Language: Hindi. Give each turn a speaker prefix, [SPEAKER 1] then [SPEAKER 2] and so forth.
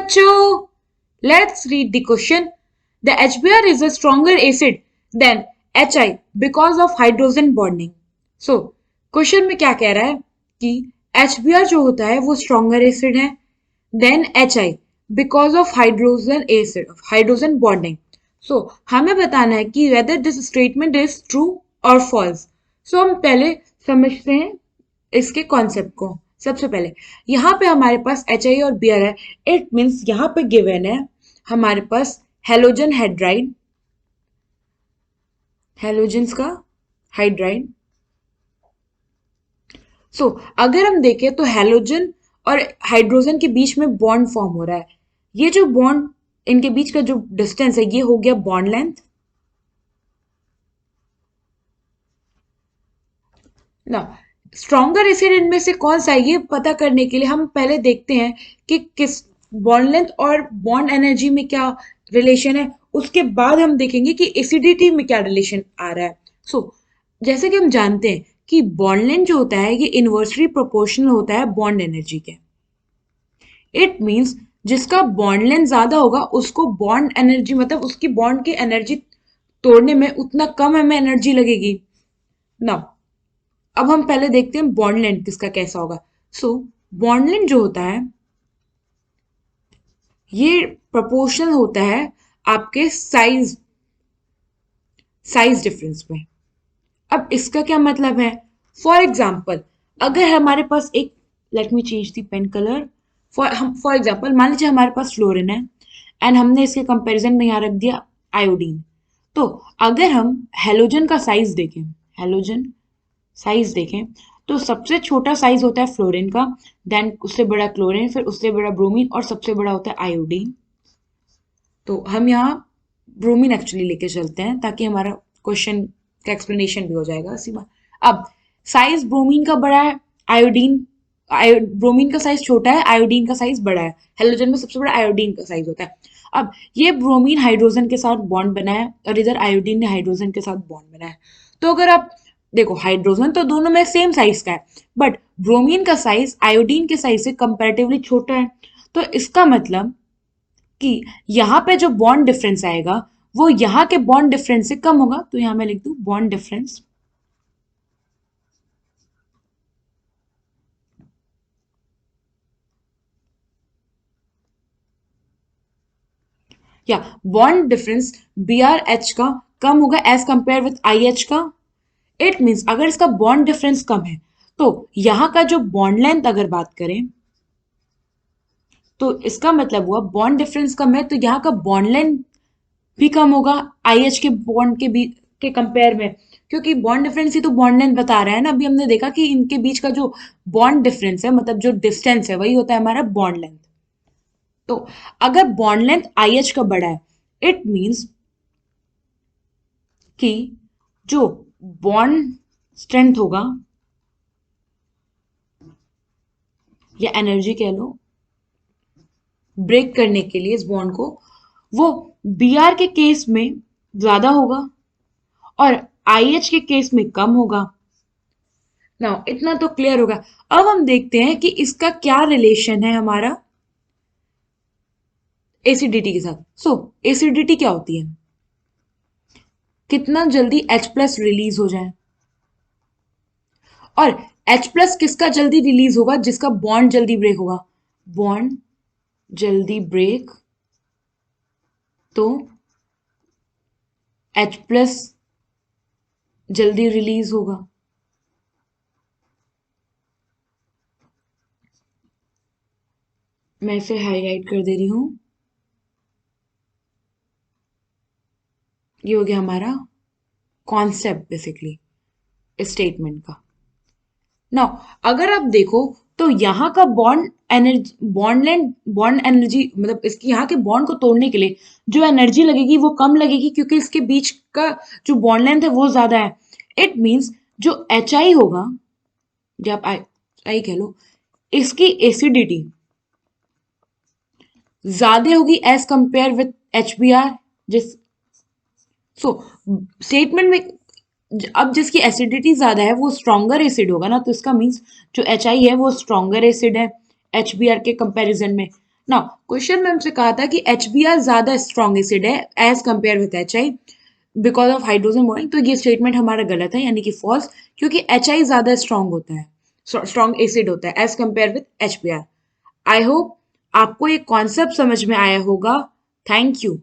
[SPEAKER 1] बच्चों, let's read the question. The HBr is a stronger acid than HI because of hydrogen bonding. So, question में क्या कह रहा है कि HBr जो होता है वो stronger acid है than HI because of hydrogen bonding. So, हमें बताना है कि whether this statement is true or false. So, हम पहले समझते हैं इसके कॉन्सेप्ट को। सबसे पहले यहाँ पे हमारे पास HI और Br है। इट मीन्स यहाँ पे गिवन है हमारे पास हेलोजन हाइड्राइड, हेलोजन्स का हाइड्राइड। सो अगर हम देखें तो हेलोजन और हाइड्रोजन के बीच में बॉन्ड फॉर्म हो रहा है। ये जो बॉन्ड इनके बीच का जो डिस्टेंस है ये हो गया बॉन्ड लेंथ। ना स्ट्रॉन्गर एसिड इनमें से कौन सा है ये पता करने के लिए हम पहले देखते हैं कि किस बॉन्ड लेंथ और बॉन्ड एनर्जी में क्या रिलेशन है। उसके बाद हम देखेंगे कि एसिडिटी में क्या रिलेशन आ रहा है। जैसे कि हम जानते हैं कि बॉन्ड लेंथ जो होता है ये इनवर्सली प्रोपोर्शनल होता है बॉन्ड एनर्जी के। इट मीन्स जिसका बॉन्ड लेंथ ज्यादा होगा उसको बॉन्ड एनर्जी मतलब उसकी बॉन्ड की एनर्जी तोड़ने में उतना कम हमें एनर्जी लगेगी ना। अब हम पहले देखते हैं बॉन्ड लेंथ किसका कैसा होगा। बॉन्ड लेंथ जो होता है ये प्रोपोर्शनल होता है आपके साइज डिफरेंस में। अब इसका क्या मतलब है? फॉर एग्जाम्पल अगर हमारे पास एक let me change the pen colour. For example मान लीजिए हमारे पास फ्लोरीन है एंड हमने इसके कंपैरिजन में यहाँ रख दिया आयोडीन। तो अगर हम हेलोजन का साइज देखें, हेलोजन साइज देखें तो सबसे छोटा साइज होता है फ्लोरीन का, देन उससे बड़ा क्लोरीन, फिर उससे बड़ा ब्रोमीन और सबसे बड़ा होता है आयोडीन। तो हम यहाँ ब्रोमीन एक्चुअली लेके चलते हैं ताकि हमारा क्वेश्चन का एक्सप्लेनेशन भी हो जाएगा इसी बार। अब साइज ब्रोमीन का बड़ा है, ब्रोमीन का साइज छोटा है, आयोडीन का साइज बड़ा है। हेलोजन में सबसे बड़ा आयोडीन का साइज होता है। अब ये ब्रोमीन हाइड्रोजन के साथ बॉन्ड बना है और इधर आयोडीन ने हाइड्रोजन के साथ बॉन्ड बना है। तो अगर आप देखो हाइड्रोजन तो दोनों में सेम साइज का है बट ब्रोमीन का साइज आयोडीन के साइज से कंपैरेटिवली छोटा है। तो इसका मतलब कि यहाँ पे जो बॉन्ड डिफरेंस आएगा वो यहाँ के बॉन्ड डिफरेंस से कम होगा। तो यहाँ मैं लिख दूं बॉन्ड डिफरेंस या बॉन्ड डिफरेंस BrH का कम होगा एज कंपेयर विथ IH का। इट मीन्स अगर इसका बॉन्ड डिफरेंस कम है तो यहां का जो बॉन्ड लेंथ अगर बात करें तो इसका मतलब हुआ बॉन्ड डिफरेंस कम है तो यहाँ का बॉन्ड लेंथ भी कम होगा IH के बॉन्ड के कंपेयर में, क्योंकि बॉन्ड डिफरेंस ही तो बॉन्ड लेंथ बता रहा है ना। अभी हमने देखा कि इनके बीच का जो बॉन्ड डिफरेंस है मतलब जो डिस्टेंस है वही होता है हमारा बॉन्ड लेंथ। तो अगर बॉन्ड लेंथ IH का बड़ा है इट मीन्स कि जो बॉन्ड स्ट्रेंथ होगा या एनर्जी कह लो ब्रेक करने के लिए इस बॉन्ड को, वो Br के केस में ज्यादा होगा और IH के केस में कम होगा ना। इतना तो क्लियर होगा। अब हम देखते हैं कि इसका क्या रिलेशन है हमारा एसिडिटी के साथ। एसिडिटी क्या होती है? कितना जल्दी H+ रिलीज हो जाए। और H+ किसका जल्दी रिलीज होगा? जिसका बॉन्ड जल्दी ब्रेक होगा। बॉन्ड जल्दी ब्रेक तो H+ जल्दी रिलीज होगा। मैं इसे हाईलाइट कर दे रही हूं। ये हो गया हमारा कॉन्सेप्ट बेसिकली इस स्टेटमेंट का। नाउ अगर आप देखो तो यहाँ का बॉन्ड एनर्जी मतलब इसकी यहाँ के बॉन्ड को तोड़ने के लिए जो एनर्जी लगेगी वो कम लगेगी क्योंकि इसके बीच का जो बॉन्ड लेंथ है वो ज्यादा है। इट मीन्स जो HI होगा, जब आई कह लो, इसकी एसिडिटी ज्यादा होगी एज कंपेयर विथ HBr। जिस स्टेटमेंट में अब जिसकी एसिडिटी ज्यादा है वो स्ट्रॉन्गर एसिड होगा ना। तो इसका मीन्स जो HI है वो स्ट्रॉन्गर एसिड है HBr के कंपैरिजन में। नाउ क्वेश्चन में हमसे कहा था कि HBr ज्यादा स्ट्रॉन्ग एसिड है as compare with HI because of hydrogen bonding. तो ये स्टेटमेंट हमारा गलत है, यानी कि फॉल्स, क्योंकि HI ज्यादा स्ट्रॉन्ग होता है, स्ट्रॉन्ग एसिड होता है as compare with HBr। I hope आपको ये कॉन्सेप्ट समझ में आया होगा। Thank you.